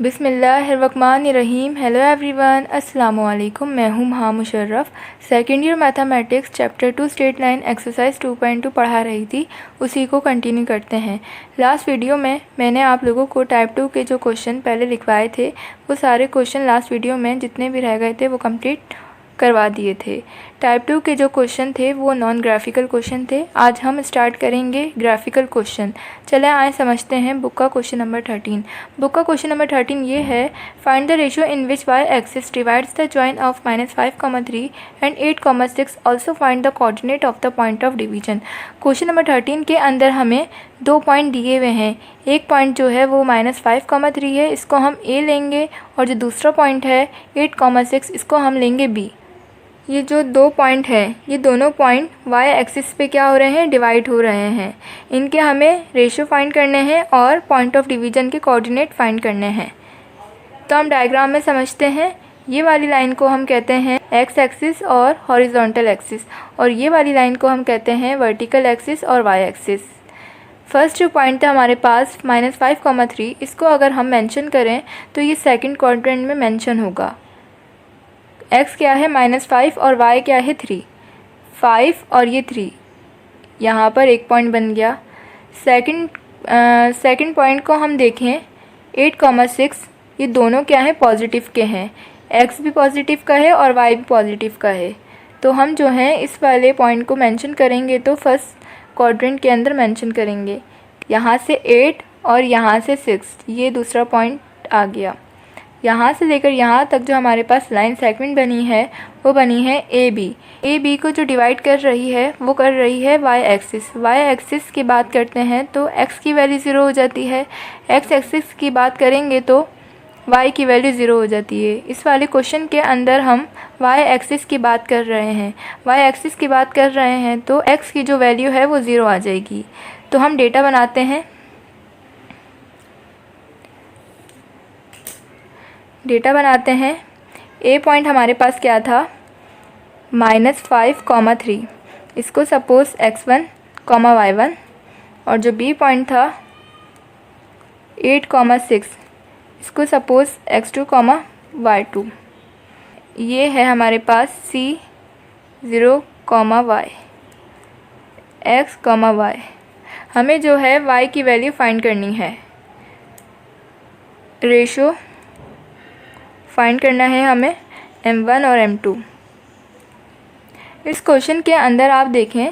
बिस्मिल्लाहिर्रहमानिर्रहीम। Hello everyone, अस्सलामु अलैकुम। मैं हूँ महा Musharraf. Second year mathematics chapter 2 straight line exercise 2.2 पढ़ा रही थी, उसी को कंटिन्यू करते हैं। लास्ट वीडियो में मैंने आप लोगों को टाइप 2 के जो क्वेश्चन पहले लिखवाए थे वो सारे क्वेश्चन लास्ट वीडियो में जितने भी रह गए थे वो कंप्लीट करवा दिए थे। टाइप 2 के जो क्वेश्चन थे वो नॉन ग्राफिकल क्वेश्चन थे। आज हम स्टार्ट करेंगे ग्राफिकल क्वेश्चन। चले आए समझते हैं बुक का क्वेश्चन नंबर 13। बुक का क्वेश्चन नंबर 13 ये है, find the ratio in which y axis divides the join of -5,3 and 8,6। Also find the coordinate of the point of division. Question number 13 के अंदर हमें दो पॉइंट दिए हुए हैं। एक पॉइंट जो है वो -5,3 है, इसको हम A लेंगे, और जो दूसरा पॉइंट है 8,6 इसको हम लेंगे B। ये जो दो पॉइंट हैं ये दोनों पॉइंट y एक्सिस पे क्या हो रहे हैं, डिवाइड हो रहे हैं। इनके हमें रेशियो फाइंड करने हैं और पॉइंट ऑफ डिवीजन के कोऑर्डिनेट फाइंड करने हैं। तो हम डायग्राम में समझते हैं। ये वाली लाइन को हम कहते हैं x एक्सिस और हॉरिजॉन्टल एक्सिस, और ये वाली लाइन को हम कहते हैं वर्टिकल एक्सिस और y एक्सिस। फर्स्ट जो पॉइंट था हमारे पास -5,3, इसको अगर हम मेंशन करें तो ये सेकंड क्वाड्रेंट में मेंशन होगा। x क्या है -5 और y क्या है 3। 5 और ये 3 यहाँ पर एक पॉइंट बन गया। सेकंड पॉइंट को हम देखें 8,6, ये दोनों क्या है, पॉजिटिव के हैं। x भी पॉजिटिव का है और y भी पॉजिटिव का है। तो हम जो हैं इस वाले पॉइंट को मेंशन करेंगे तो फर्स्ट क्वाड्रेंट के अंदर मेंशन करेंगे। यहाँ से 8 और यहाँ से 6, ये दूसरा पॉइंट आ गया। यहाँ से लेकर यहाँ तक जो हमारे पास लाइन सेगमेंट बनी है वो बनी है ए बी को जो डिवाइड कर रही है वो कर रही है वाई एक्सिस की बात करते हैं तो x की वैल्यू 0 हो जाती है। x एक्सिस की बात करेंगे तो y की वैल्यू 0 हो जाती है। इस वाले क्वेश्चन के अंदर हम y एक्सिस की बात कर रहे हैं, तो x की जो वैल्यू है वो 0 आ जाएगी। तो हम डेटा बनाते हैं। ए पॉइंट हमारे पास क्या था, -5,3, इसको सपोज़ x1, y1, और जो बी पॉइंट था 8,6, इसको सपोज़ x2, y2। ये है हमारे पास C0, y, x, y। हमें जो है y की वैल्यू फाइंड करनी है, रेशो फाइंड करना है हमें m1 और m2। इस क्वेश्चन के अंदर आप देखें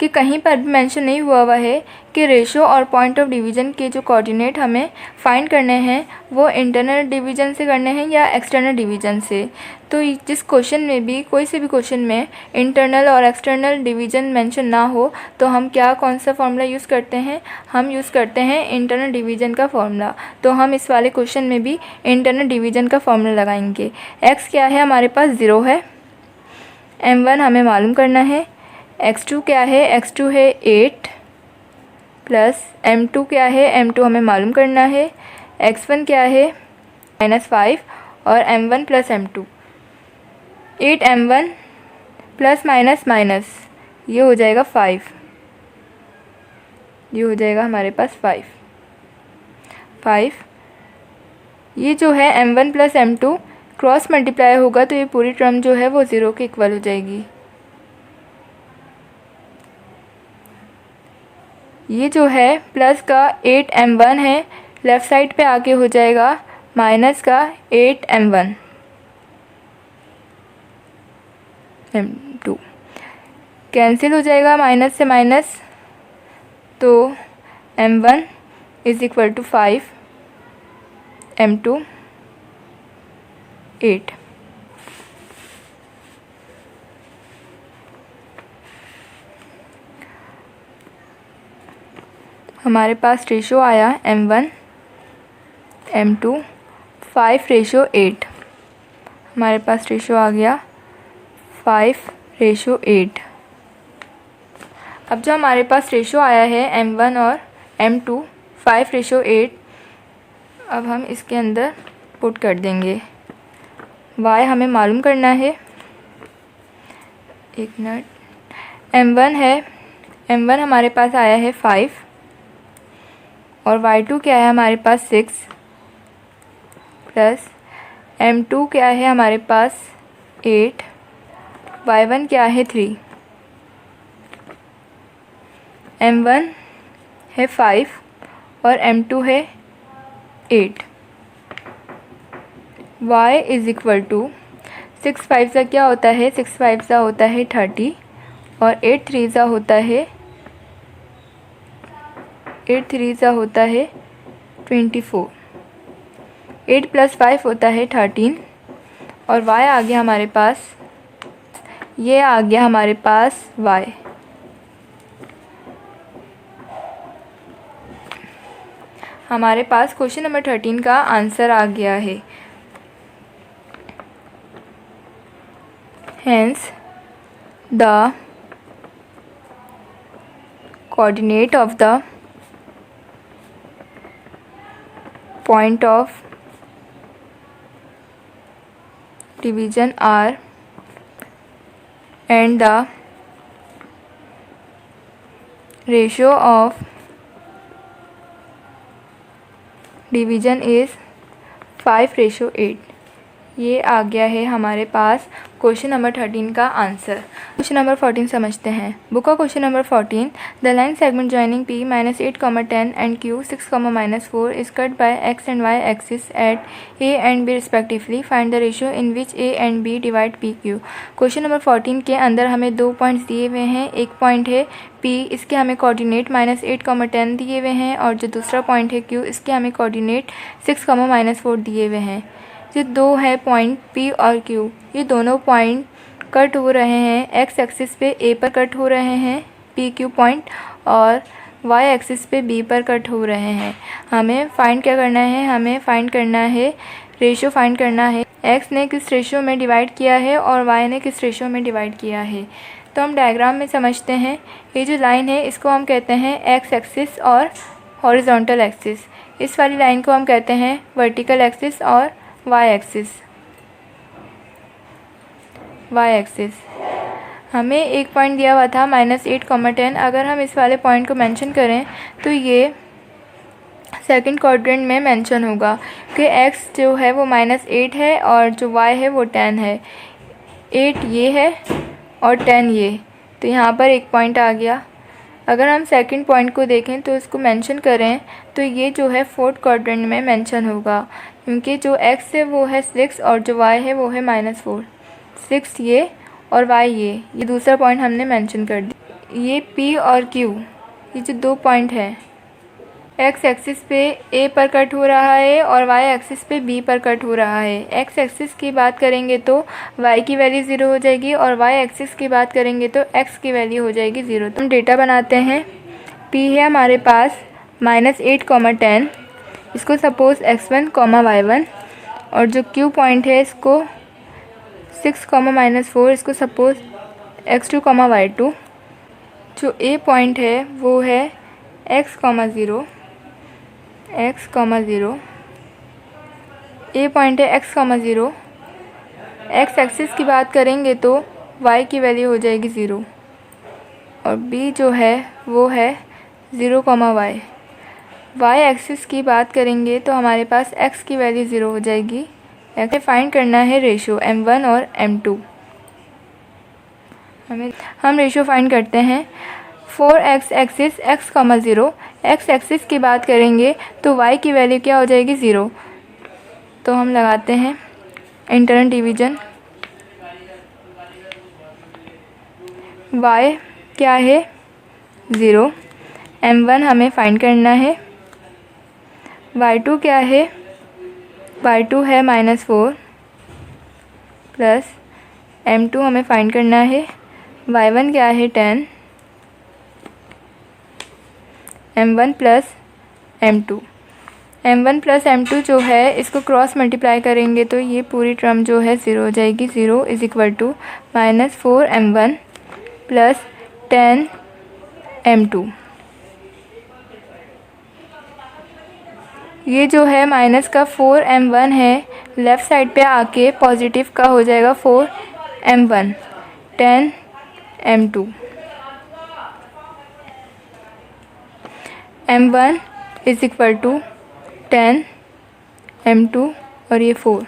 कि कहीं पर भी मेंशन नहीं हुआ है कि रेशो और पॉइंट ऑफ डिवीज़न के जो कोऑर्डिनेट हमें फाइंड करने हैं वो इंटरनल डिवीज़न से करने हैं या एक्सटर्नल डिवीज़न से। तो जिस क्वेश्चन में भी, कोई से भी क्वेश्चन में इंटरनल और एक्सटर्नल डिवीज़न मेंशन ना हो तो हम कौन सा फार्मूला यूज़ करते हैं, हम यूज़ करते हैं इंटरनल डिवीज़न का फार्मूला। तो हम इस वाले क्वेश्चन में भी इंटरनल डिवीज़न का फार्मूला लगाएंगे। x क्या है, हमारे पास 0 है। m1 हमें मालूम करना है। x2 क्या है, x2 है 8 प्लस m2 क्या है, m2 हमें मालूम करना है। x1 क्या है -5 और m1 plus m2। 8m1 plus minus ये हो जाएगा 5, ये हो जाएगा हमारे पास 5। ये जो है m1 plus m2 cross multiply होगा तो ये पूरी टर्म जो है वो 0 के इक्वल हो जाएगी। ये जो है प्लस का 8m1 है, लेफ़्ट साइड पे आके हो जाएगा माइनस का 8m1 m2, कैंसिल हो जाएगा माइनस से माइनस, तो m1 is equal to 5, m2 8। हमारे पास रेशो आया m1 m2 5:8। हमारे पास रेशो आ गया 5:8। अब जो हमारे पास रेशो आया है m1 और m2 5:8, अब हम इसके अंदर पुट कर देंगे। y हमें मालूम करना है, एक मिनट। m1 है, m1 हमारे पास आया है 5 और y2 क्या है हमारे पास 6 प्लस M2 क्या है हमारे पास 8, Y1 क्या है 3, M1 है 5 और M2 है 8। y इज़ इक्वल टू 6 5 सा क्या होता है, 6 5 सा होता है 30 और 8 3 सा होता है 24। 8 प्लस 5 होता है 13 और y आ गया हमारे पास, ये आ गया हमारे पास y। हमारे पास क्वेश्चन नंबर 13 का आंसर आ गया है। Hence, the coordinate of the point of division are and the ratio of division is 5:8। ये आ गया है हमारे पास क्वेश्चन नंबर 13 का आंसर। क्वेश्चन नंबर 14 समझते हैं। बुक का question number 14, the line segment joining P -8, 10 and Q 6, -4 is cut by X and Y axis at A and B respectively. Find the ratio in which A and B divide PQ। Question number 14 के अंदर हमें 2 points दिए हुए हैं। एक point है P, इसके हमें कोऑर्डिनेट -8, 10 दिए हुए हैं और जो दूसरा पॉइंट है Q, इसके हमें कोऑर्डिनेट 6, -4 दिए हुए हैं। जो दो है पॉइंट P और Q, ये दोनों पॉइंट कट हो रहे हैं। X एक्सिस पे A पर कट हो रहे हैं PQ पॉइंट और Y एक्सिस पे B पर कट हो रहे हैं। हमें फाइंड क्या करना है, हमें फाइंड करना है रेशियो फाइंड करना है। X ने किस रेशियो में डिवाइड किया है और Y ने किस रेशियो में डिवाइड किया है। तो हम डायग्राम में समझते हैं। ये जो लाइन है इसको हम कहते हैं X एक्सिस और हॉरिजॉन्टल एक्सिस। इस वाली लाइन को हम कहते हैं वर्टिकल एक्सिस और y एक्सिस। हमें एक पॉइंट दिया हुआ था -8, 10। अगर हम इस वाले पॉइंट को मेंशन करें तो ये सेकंड क्वाड्रेंट में मेंशन होगा कि x जो है वो -8 है और जो y है वो 10 है। 8 ये है और 10 ये, तो यहाँ पर एक पॉइंट आ गया। अगर हम सेकंड पॉइंट को देखें तो इसको मेंशन करें तो ये जो है फोर्थ क्वाड्रेंट में मेंशन होगा, क्योंकि जो x है वो है 6 और जो y है वो है -4। 6 ये और y ये दूसरा पॉइंट हमने मेंशन कर दिया। ये P और Q, ये जो दो पॉइंट हैं, x एक्सिस पे A पर कट हो रहा है और y एक्सिस पे B पर कट हो रहा है। x एक्सिस की बात करेंगे तो y की वैल्यू 0 हो जाएगी और y एक्सिस की बात करेंगे तो x की वैल्यू हो जाएगी 0। तो हम डेटा बनाते हैं। P है हमारे पास -8, 10, इसको सपोज़ x1, y1 और जो Q पॉइंट है इसको 6, -4, इसको सपोज़ x2, y2। जो A पॉइंट है वो है x, 0, A पॉइंट है x, 0। x एक्सिस की बात करेंगे तो y की वैल्यू हो जाएगी 0 और B जो है वो है 0, y एक्सिस की बात करेंगे तो हमारे पास x की वैल्यू 0 हो जाएगी। ऐसे फाइंड करना है रेशियो m1 और m2। हम रेशियो फाइंड करते हैं। 4x axis x, 0, x axis की बात करेंगे तो y की वैल्यू क्या हो जाएगी 0। तो हम लगाते हैं इंटरनल डिवीज़न। y क्या है 0, m1 हमें फाइंड करना है। y2 क्या है, y2 है -4 प्लस m2 हमें फाइंड करना है। y1 क्या है 10, m1 plus m2। m1 plus m2 जो है इसको क्रॉस मल्टीप्लाई करेंगे तो ये पूरी टर्म जो है 0 हो जाएगी। 0 is equal to -4m1 plus 10m2। ये जो है माइनस का 4m1 है, लेफ़्ट साइड पे आके पॉजिटिव का हो जाएगा 4m1, 10m2। m1 is equal to 10, m2 और ये 4।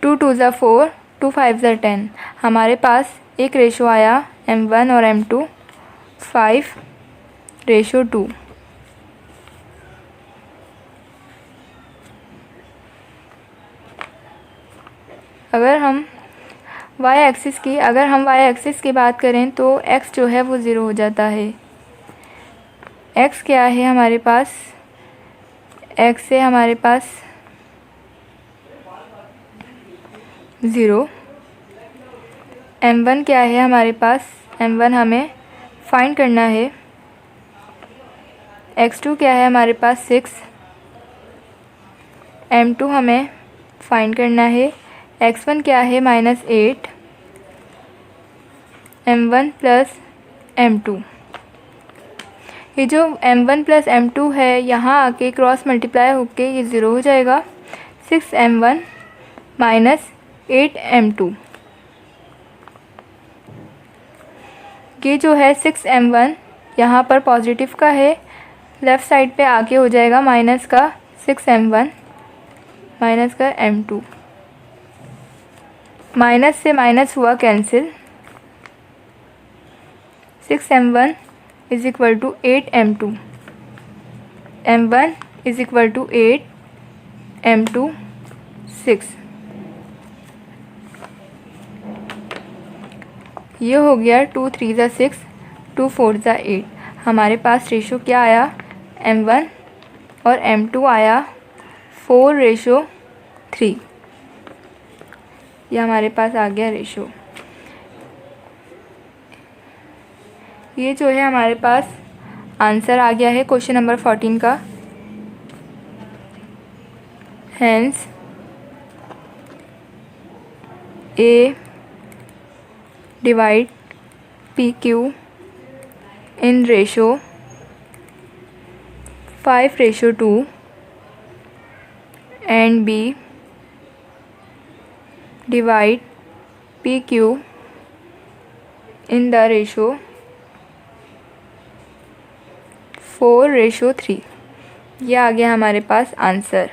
2 2 ज़ा 4, 2 5 ज़ा 10। हमारे पास एक रेशो आया m1 और m2 5:2। अगर हम y एक्सिस की बात करें तो x जो है वो 0 हो जाता है। x क्या है हमारे पास? x है हमारे पास 0। m1 क्या है हमारे पास? m1 हमें फाइंड करना है। x2 क्या है हमारे पास? 6। m2 हमें फाइंड करना है। x1 क्या है? -8। m1 प्लस m2, ये जो m1 प्लस m2 है यहाँ आके क्रॉस मल्टीप्लाई होके ये 0 हो जाएगा। 6m1 माइनस 8m2, ये जो है 6m1 यहाँ पर पॉजिटिव का है, लेफ़्ट साइड पे आके हो जाएगा माइनस का 6m1 माइनस का m2। माइनस से माइनस हुआ cancel. 6m1 is equal to 8m2। m1 is equal to 8, m2 6। ये हो गया 2 3 ज़ा 6, 2 4 ज़ा 8। हमारे पास रेशो क्या आया? m1 और m2 आया 4:3। ये हमारे पास आ गया रेशो। ये जो है हमारे पास आंसर आ गया है क्वेश्चन नंबर 14 का। Hence A divide PQ in ratio 5:2 and B divide PQ in the ratio 4:3। ये आ गया हमारे पास आंसर।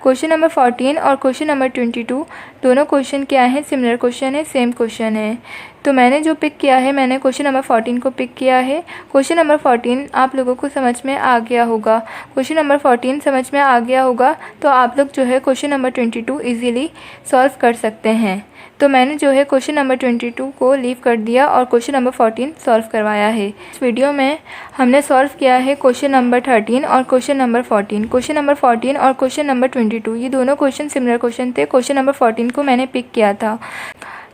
क्वेश्चन नंबर 14 और क्वेश्चन नंबर 22 दोनों क्वेश्चन क्या हैं? सिमिलर क्वेश्चन है, सेम क्वेश्चन है। तो मैंने जो पिक किया है, मैंने क्वेश्चन नंबर 14 को पिक किया है। क्वेश्चन नंबर 14 आप लोगों को समझ में आ गया होगा। क्वेश्चन नंबर 14 समझ में आ गया होगा तो आप लोग जो है क्वेश्चन नंबर 22 इजीली सॉल्व कर सकते हैं। तो मैंने जो है क्वेश्चन नंबर 22 को लीव कर दिया और क्वेश्चन नंबर 14 सॉल्व करवाया है। इस वीडियो में हमने सॉल्व किया है क्वेश्चन नंबर 13 और क्वेश्चन नंबर 14। क्वेश्चन नंबर 14 और क्वेश्चन नंबर 22 ये दोनों क्वेश्चन सिमिलर क्वेश्चन थे। क्वेश्चन नंबर 14 को मैंने पिक किया था।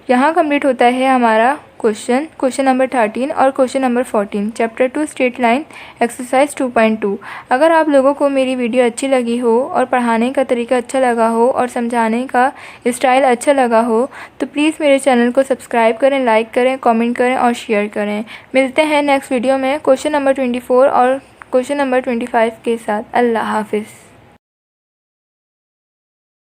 यहाँ कंप्लीट होता है हमारा क्वेश्चन नंबर 13 और question number 14 chapter 2 straight line exercise 2.2। अगर आप लोगों को मेरी वीडियो अच्छी लगी हो और पढ़ाने का तरीका अच्छा लगा हो और समझाने का स्टाइल अच्छा लगा हो तो प्लीज़ मेरे चैनल को सब्सक्राइब करें, लाइक करें, कमेंट करें और शेयर करें। मिलते हैं नेक्स्ट वीडियो में क्वेश्चन नंबर 24 और क्वेश्चन नंबर 25 के साथ। अल्लाह हाफिज़।